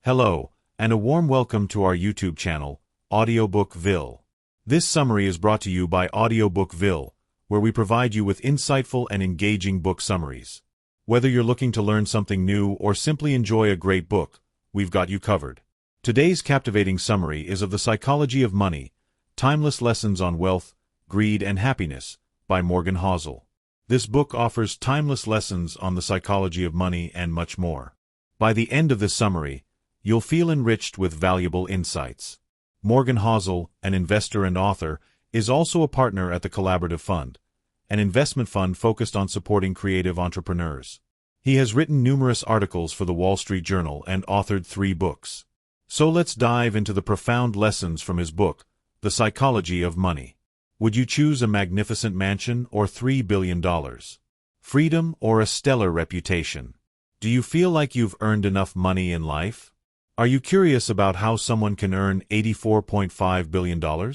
Hello, and a warm welcome to our YouTube channel, Audiobook Ville. This summary is brought to you by Audiobook Ville, where we provide you with insightful and engaging book summaries. Whether you're looking to learn something new or simply enjoy a great book, we've got you covered. Today's captivating summary is of The Psychology of Money, Timeless Lessons on Wealth, Greed and Happiness, by Morgan Housel. This book offers timeless lessons on the psychology of money and much more. By the end of this summary, you'll feel enriched with valuable insights. Morgan Housel, an investor and author, is also a partner at the Collaborative Fund, an investment fund focused on supporting creative entrepreneurs. He has written numerous articles for the Wall Street Journal and authored 3 books. So let's dive into the profound lessons from his book, The Psychology of Money. Would you choose a magnificent mansion or $3 billion? Freedom or a stellar reputation? Do you feel like you've earned enough money in life? Are you curious about how someone can earn $84.5 billion?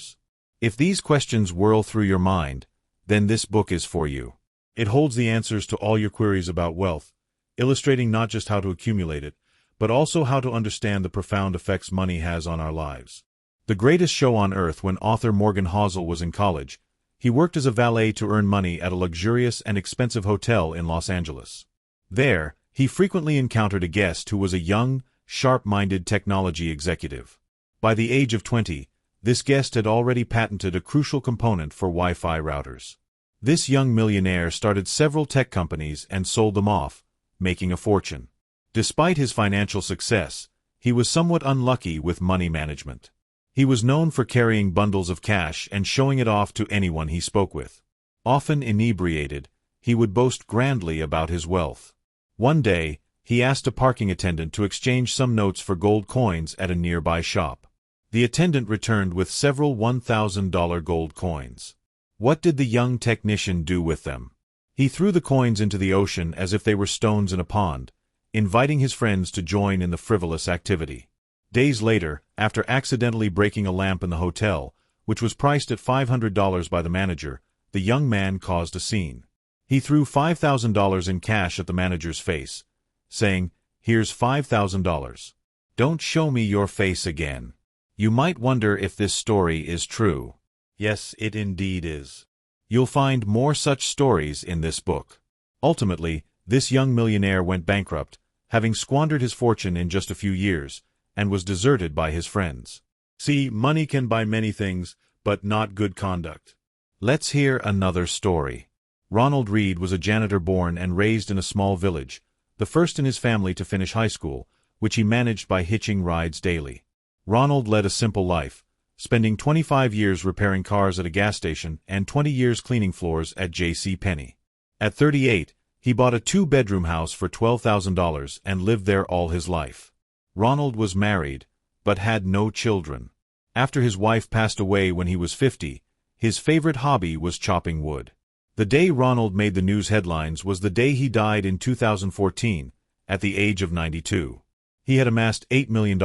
If these questions whirl through your mind, then this book is for you. It holds the answers to all your queries about wealth, illustrating not just how to accumulate it, but also how to understand the profound effects money has on our lives. The greatest show on earth. When author Morgan Housel was in college, he worked as a valet to earn money at a luxurious and expensive hotel in Los Angeles. There, he frequently encountered a guest who was a young, sharp-minded technology executive. By the age of 20, this guest had already patented a crucial component for Wi-Fi routers. This young millionaire started several tech companies and sold them off, making a fortune. Despite his financial success, he was somewhat unlucky with money management. He was known for carrying bundles of cash and showing it off to anyone he spoke with. Often inebriated, he would boast grandly about his wealth. One day, he asked a parking attendant to exchange some notes for gold coins at a nearby shop. The attendant returned with several $1,000 gold coins. What did the young technician do with them? He threw the coins into the ocean as if they were stones in a pond, inviting his friends to join in the frivolous activity. Days later, after accidentally breaking a lamp in the hotel, which was priced at $500 by the manager, the young man caused a scene. He threw $5,000 in cash at the manager's face, saying, "Here's $5,000. Don't show me your face again." You might wonder if this story is true. Yes, it indeed is. You'll find more such stories in this book. Ultimately, this young millionaire went bankrupt, having squandered his fortune in just a few years, and was deserted by his friends. See, money can buy many things, but not good conduct. Let's hear another story. Ronald Reed was a janitor born and raised in a small village, the first in his family to finish high school, which he managed by hitching rides daily. Ronald led a simple life, spending 25 years repairing cars at a gas station and 20 years cleaning floors at J.C. Penney. At 38, he bought a 2-bedroom house for $12,000 and lived there all his life. Ronald was married, but had no children. After his wife passed away when he was 50, his favorite hobby was chopping wood. The day Ronald made the news headlines was the day he died in 2014, at the age of 92. He had amassed $8 million,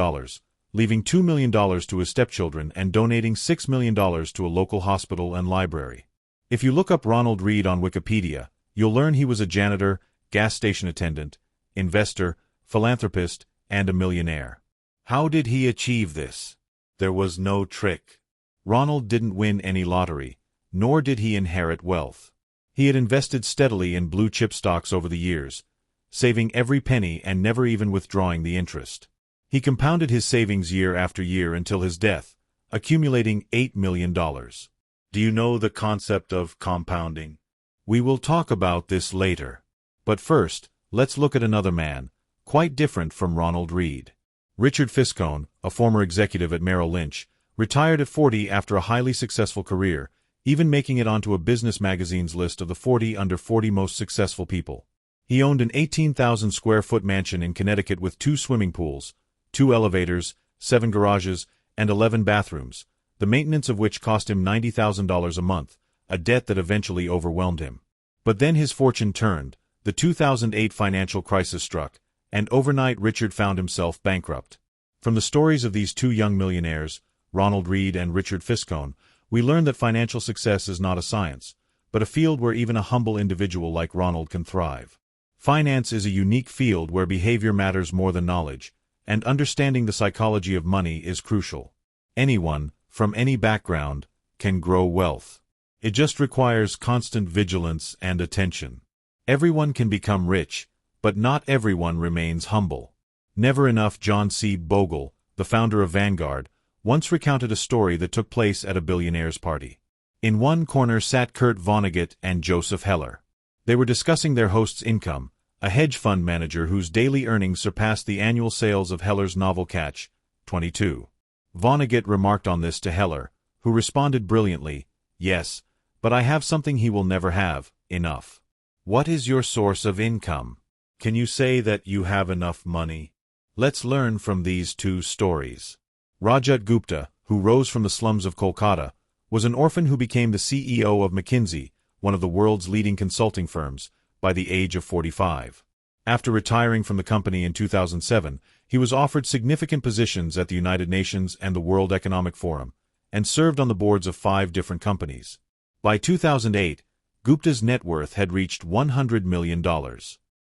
leaving $2 million to his stepchildren and donating $6 million to a local hospital and library. If you look up Ronald Reed on Wikipedia, you'll learn he was a janitor, gas station attendant, investor, philanthropist, and a millionaire. How did he achieve this? There was no trick. Ronald didn't win any lottery, nor did he inherit wealth. He had invested steadily in blue-chip stocks over the years, saving every penny and never even withdrawing the interest. He compounded his savings year after year until his death, accumulating $8 million. Do you know the concept of compounding? We will talk about this later. But first, let's look at another man, quite different from Ronald Reed. Richard Fiscone, a former executive at Merrill Lynch, retired at 40 after a highly successful career, even making it onto a business magazine's list of the 40 under 40 most successful people. He owned an 18,000-square-foot mansion in Connecticut with 2 swimming pools, 2 elevators, 7 garages, and 11 bathrooms, the maintenance of which cost him $90,000 a month, a debt that eventually overwhelmed him. But then his fortune turned, the 2008 financial crisis struck, and overnight Richard found himself bankrupt. From the stories of these 2 young millionaires, Ronald Reed and Richard Fiscone, we learn that financial success is not a science, but a field where even a humble individual like Ronald can thrive. Finance is a unique field where behavior matters more than knowledge, and understanding the psychology of money is crucial. Anyone, from any background, can grow wealth. It just requires constant vigilance and attention. Everyone can become rich, but not everyone remains humble. Never Enough. John C. Bogle, the founder of Vanguard, once recounted a story that took place at a billionaire's party. In one corner sat Kurt Vonnegut and Joseph Heller. They were discussing their host's income, a hedge fund manager whose daily earnings surpassed the annual sales of Heller's novel Catch 22. Vonnegut remarked on this to Heller, who responded brilliantly, "Yes, but I have something he will never have, enough." What is your source of income? Can you say that you have enough money? Let's learn from these two stories. Rajat Gupta, who rose from the slums of Kolkata, was an orphan who became the CEO of McKinsey, one of the world's leading consulting firms, by the age of 45. After retiring from the company in 2007, he was offered significant positions at the United Nations and the World Economic Forum, and served on the boards of 5 different companies. By 2008, Gupta's net worth had reached $100 million.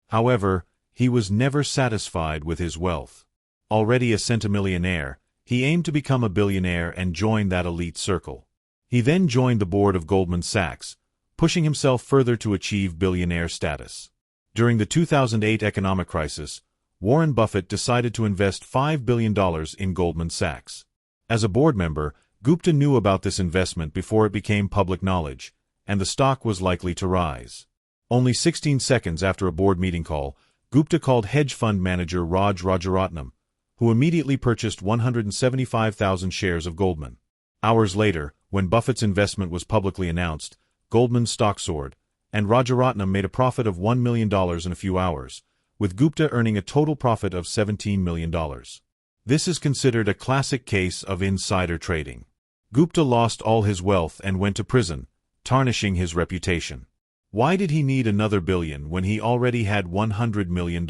However, he was never satisfied with his wealth. Already a centimillionaire, he aimed to become a billionaire and join that elite circle. He then joined the board of Goldman Sachs, pushing himself further to achieve billionaire status. During the 2008 economic crisis, Warren Buffett decided to invest $5 billion in Goldman Sachs. As a board member, Gupta knew about this investment before it became public knowledge, and the stock was likely to rise. Only 16 seconds after a board meeting call, Gupta called hedge fund manager Raj Rajaratnam, who immediately purchased 175,000 shares of Goldman. Hours later, when Buffett's investment was publicly announced, Goldman's stock soared, and Rajaratnam made a profit of $1 million in a few hours, with Gupta earning a total profit of $17 million. This is considered a classic case of insider trading. Gupta lost all his wealth and went to prison, tarnishing his reputation. Why did he need another billion when he already had $100 million?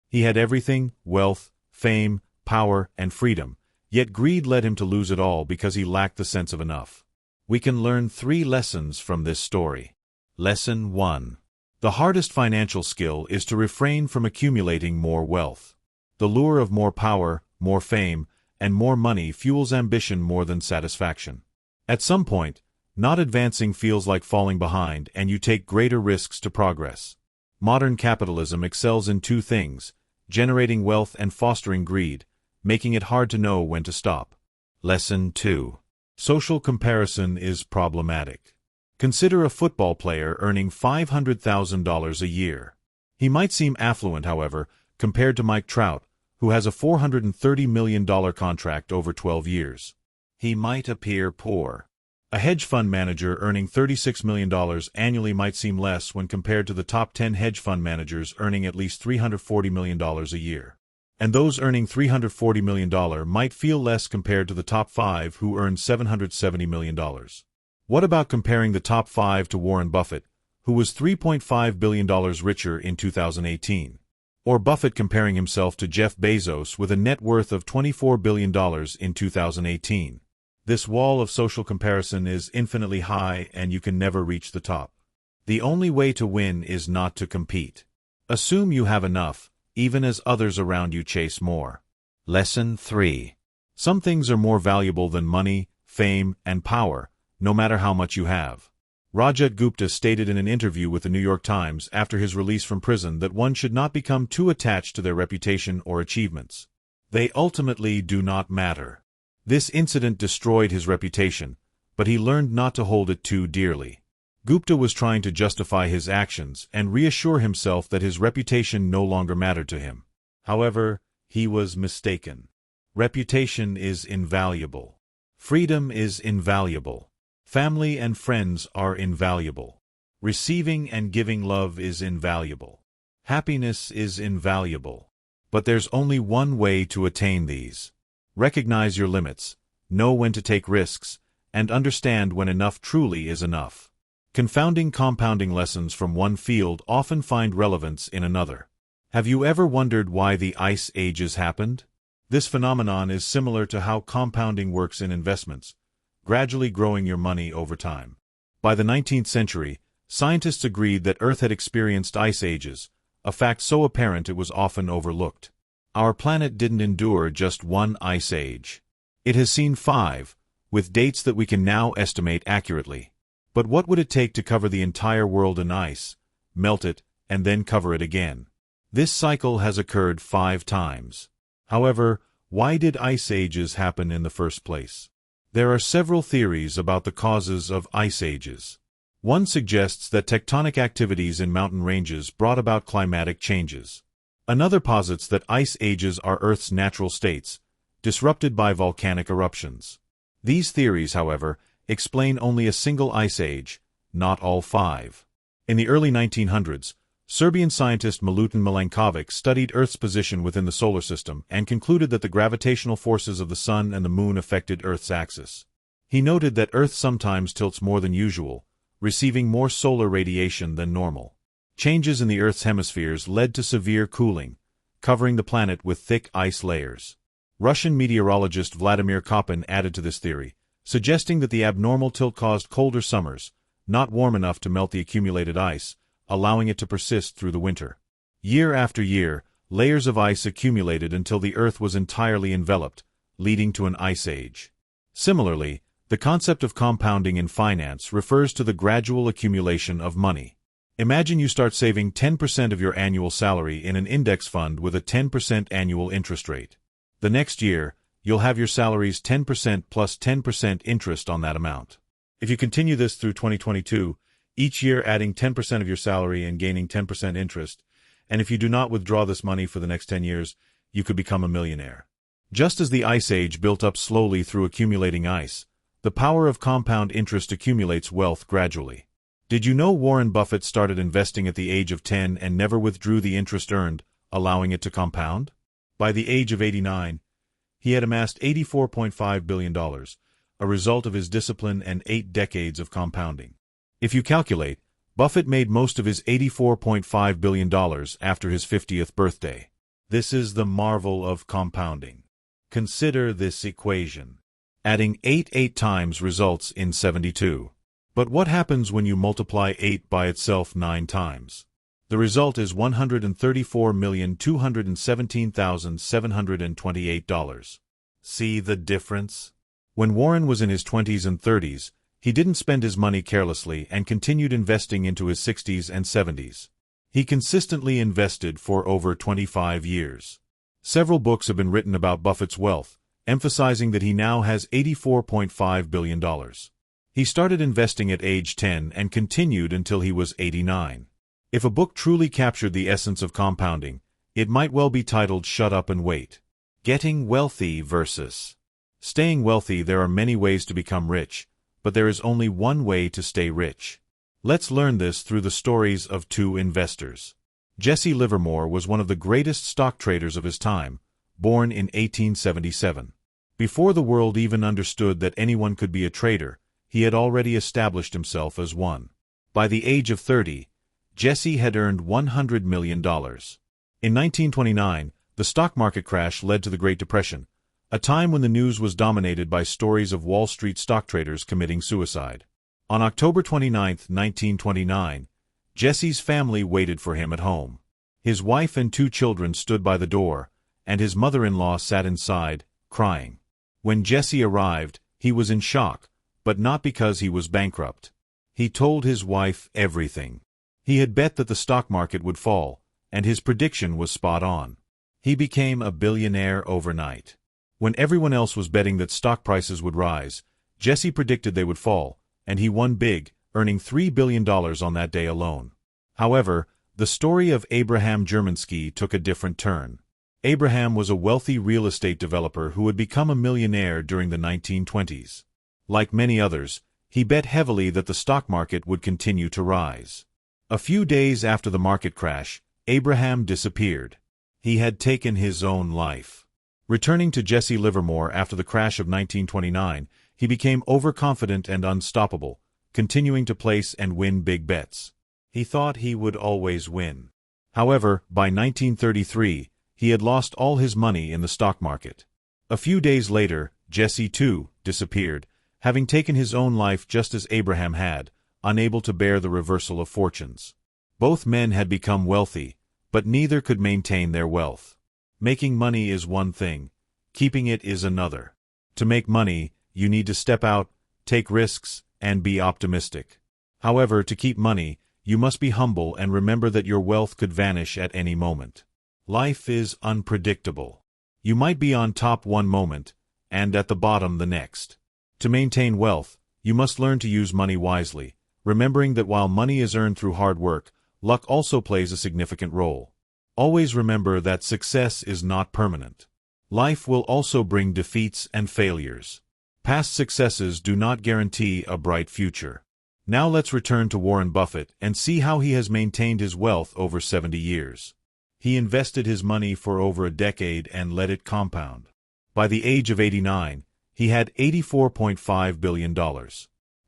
He had everything: wealth, fame, power, and freedom, yet greed led him to lose it all because he lacked the sense of enough. We can learn 3 lessons from this story. Lesson 1. The hardest financial skill is to refrain from accumulating more wealth. The lure of more power, more fame, and more money fuels ambition more than satisfaction. At some point, not advancing feels like falling behind, and you take greater risks to progress. Modern capitalism excels in 2 things: generating wealth and fostering greed, making it hard to know when to stop. Lesson 2. Social comparison is problematic. Consider a football player earning $500,000 a year. He might seem affluent, however, compared to Mike Trout, who has a $430 million contract over 12 years. He might appear poor. A hedge fund manager earning $36 million annually might seem less when compared to the top 10 hedge fund managers earning at least $340 million a year. And those earning $340 million might feel less compared to the top 5 who earn $770 million. What about comparing the top 5 to Warren Buffett, who was $3.5 billion richer in 2018? Or Buffett comparing himself to Jeff Bezos with a net worth of $24 billion in 2018? This wall of social comparison is infinitely high, and you can never reach the top. The only way to win is not to compete. Assume you have enough, even as others around you chase more. Lesson 3. Some things are more valuable than money, fame, and power, no matter how much you have. Rajat Gupta stated in an interview with the New York Times after his release from prison that one should not become too attached to their reputation or achievements. They ultimately do not matter. This incident destroyed his reputation, but he learned not to hold it too dearly. Gupta was trying to justify his actions and reassure himself that his reputation no longer mattered to him. However, he was mistaken. Reputation is invaluable. Freedom is invaluable. Family and friends are invaluable. Receiving and giving love is invaluable. Happiness is invaluable. But there's only one way to attain these. Recognize your limits, know when to take risks, and understand when enough truly is enough. Confounding compounding lessons from one field often find relevance in another. Have you ever wondered why the ice ages happened? This phenomenon is similar to how compounding works in investments, gradually growing your money over time. By the 19th century, scientists agreed that Earth had experienced ice ages, a fact so apparent it was often overlooked. Our planet didn't endure just one ice age. It has seen 5, with dates that we can now estimate accurately. But what would it take to cover the entire world in ice, melt it, and then cover it again? This cycle has occurred 5 times. However, why did ice ages happen in the first place? There are several theories about the causes of ice ages. One suggests that tectonic activities in mountain ranges brought about climatic changes. Another posits that ice ages are Earth's natural states, disrupted by volcanic eruptions. These theories, however, explain only a single ice age, not all 5. In the early 1900s, Serbian scientist Milutin Milankovic studied Earth's position within the solar system and concluded that the gravitational forces of the Sun and the Moon affected Earth's axis. He noted that Earth sometimes tilts more than usual, receiving more solar radiation than normal. Changes in the Earth's hemispheres led to severe cooling, covering the planet with thick ice layers. Russian meteorologist Vladimir Koppen added to this theory, suggesting that the abnormal tilt caused colder summers, not warm enough to melt the accumulated ice, allowing it to persist through the winter. Year after year, layers of ice accumulated until the Earth was entirely enveloped, leading to an ice age. Similarly, the concept of compounding in finance refers to the gradual accumulation of money. Imagine you start saving 10% of your annual salary in an index fund with a 10% annual interest rate. The next year, you'll have your salary's 10% plus 10% interest on that amount. If you continue this through 2022, each year adding 10% of your salary and gaining 10% interest, and if you do not withdraw this money for the next 10 years, you could become a millionaire. Just as the ice age built up slowly through accumulating ice, the power of compound interest accumulates wealth gradually. Did you know Warren Buffett started investing at the age of 10 and never withdrew the interest earned, allowing it to compound? By the age of 89, he had amassed $84.5 billion, a result of his discipline and 8 decades of compounding. If you calculate, Buffett made most of his $84.5 billion after his 50th birthday. This is the marvel of compounding. Consider this equation. Adding 8 times results in 72. But what happens when you multiply 8 by itself 9 times? The result is $134,217,728. See the difference? When Warren was in his 20s and 30s, he didn't spend his money carelessly and continued investing into his 60s and 70s. He consistently invested for over 25 years. Several books have been written about Buffett's wealth, emphasizing that he now has $84.5 billion. He started investing at age 10 and continued until he was 89. If a book truly captured the essence of compounding, it might well be titled Shut Up and Wait. Getting Wealthy versus Staying Wealthy. There are many ways to become rich, but there is only one way to stay rich. Let's learn this through the stories of 2 investors. Jesse Livermore was one of the greatest stock traders of his time, born in 1877. Before the world even understood that anyone could be a trader, he had already established himself as one. By the age of 30, Jesse had earned $100 million. In 1929, the stock market crash led to the Great Depression, a time when the news was dominated by stories of Wall Street stock traders committing suicide. On October 29, 1929, Jesse's family waited for him at home. His wife and 2 children stood by the door, and his mother-in-law sat inside, crying. When Jesse arrived, he was in shock, but not because he was bankrupt. He told his wife everything. He had bet that the stock market would fall, and his prediction was spot on. He became a billionaire overnight. When everyone else was betting that stock prices would rise, Jesse predicted they would fall, and he won big, earning $3 billion on that day alone. However, the story of Abraham Germansky took a different turn. Abraham was a wealthy real estate developer who had become a millionaire during the 1920s. Like many others, he bet heavily that the stock market would continue to rise. A few days after the market crash, Abraham disappeared. He had taken his own life. Returning to Jesse Livermore after the crash of 1929, he became overconfident and unstoppable, continuing to place and win big bets. He thought he would always win. However, by 1933, he had lost all his money in the stock market. A few days later, Jesse, too, disappeared, having taken his own life just as Abraham had, unable to bear the reversal of fortunes. Both men had become wealthy, but neither could maintain their wealth. Making money is one thing, keeping it is another. To make money, you need to step out, take risks, and be optimistic. However, to keep money, you must be humble and remember that your wealth could vanish at any moment. Life is unpredictable. You might be on top one moment, and at the bottom the next. To maintain wealth, you must learn to use money wisely, remembering that while money is earned through hard work, luck also plays a significant role. Always remember that success is not permanent. Life will also bring defeats and failures. Past successes do not guarantee a bright future. Now let's return to Warren Buffett and see how he has maintained his wealth over 70 years. He invested his money for over a decade and let it compound. By the age of 89, he had $84.5 billion.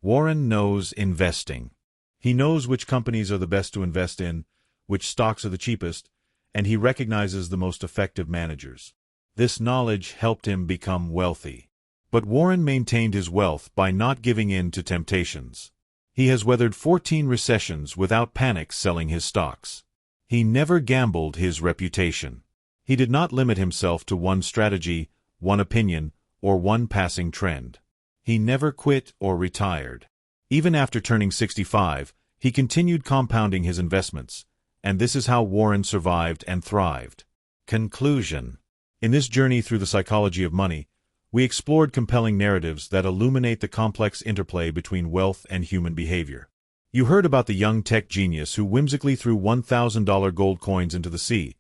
Warren knows investing. He knows which companies are the best to invest in, which stocks are the cheapest, and he recognizes the most effective managers. This knowledge helped him become wealthy. But Warren maintained his wealth by not giving in to temptations. He has weathered 14 recessions without panic selling his stocks. He never gambled his reputation. He did not limit himself to one strategy, one opinion, or one passing trend. He never quit or retired. Even after turning 65, he continued compounding his investments, and this is how Warren survived and thrived. Conclusion. In this journey through the psychology of money, we explored compelling narratives that illuminate the complex interplay between wealth and human behavior. You heard about the young tech genius who whimsically threw $1,000 gold coins into the sea,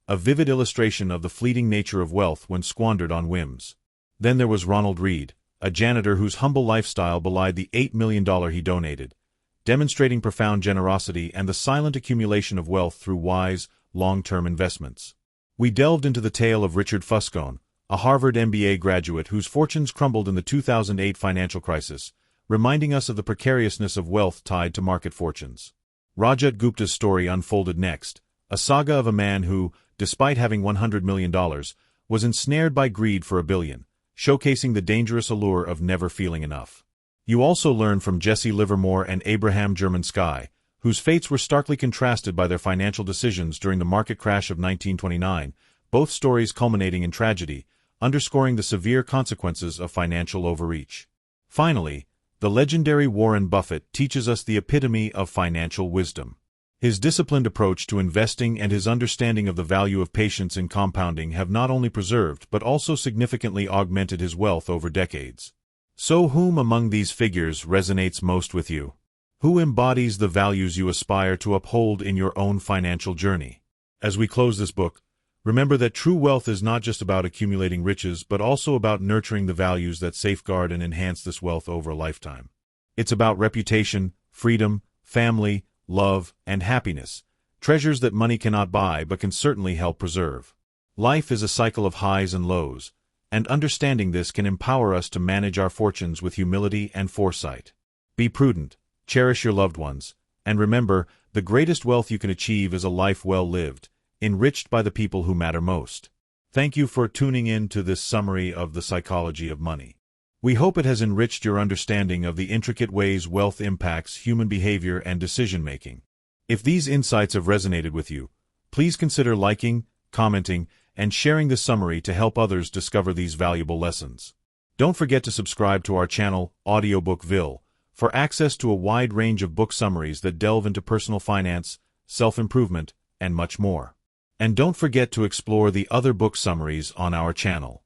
a vivid illustration of the fleeting nature of wealth when squandered on whims. Then there was Ronald Read, a janitor whose humble lifestyle belied the $8 million he donated, demonstrating profound generosity and the silent accumulation of wealth through wise, long-term investments. We delved into the tale of Richard Fuscone, a Harvard MBA graduate whose fortunes crumbled in the 2008 financial crisis, reminding us of the precariousness of wealth tied to market fortunes. Rajat Gupta's story unfolded next, a saga of a man who, despite having $100 million, was ensnared by greed for $1 billion, showcasing the dangerous allure of never feeling enough. You also learn from Jesse Livermore and Abraham Sky, whose fates were starkly contrasted by their financial decisions during the market crash of 1929, both stories culminating in tragedy, underscoring the severe consequences of financial overreach. Finally, the legendary Warren Buffett teaches us the epitome of financial wisdom. His disciplined approach to investing and his understanding of the value of patience in compounding have not only preserved but also significantly augmented his wealth over decades. So whom among these figures resonates most with you? Who embodies the values you aspire to uphold in your own financial journey? As we close this book, remember that true wealth is not just about accumulating riches but also about nurturing the values that safeguard and enhance this wealth over a lifetime. It's about reputation, freedom, family, love, and happiness, treasures that money cannot buy but can certainly help preserve. Life is a cycle of highs and lows, and understanding this can empower us to manage our fortunes with humility and foresight. Be prudent, cherish your loved ones, and remember, the greatest wealth you can achieve is a life well lived, enriched by the people who matter most. Thank you for tuning in to this summary of the psychology of money. We hope it has enriched your understanding of the intricate ways wealth impacts human behavior and decision-making. If these insights have resonated with you, please consider liking, commenting, and sharing this summary to help others discover these valuable lessons. Don't forget to subscribe to our channel, Audiobook Ville, for access to a wide range of book summaries that delve into personal finance, self-improvement, and much more. And don't forget to explore the other book summaries on our channel.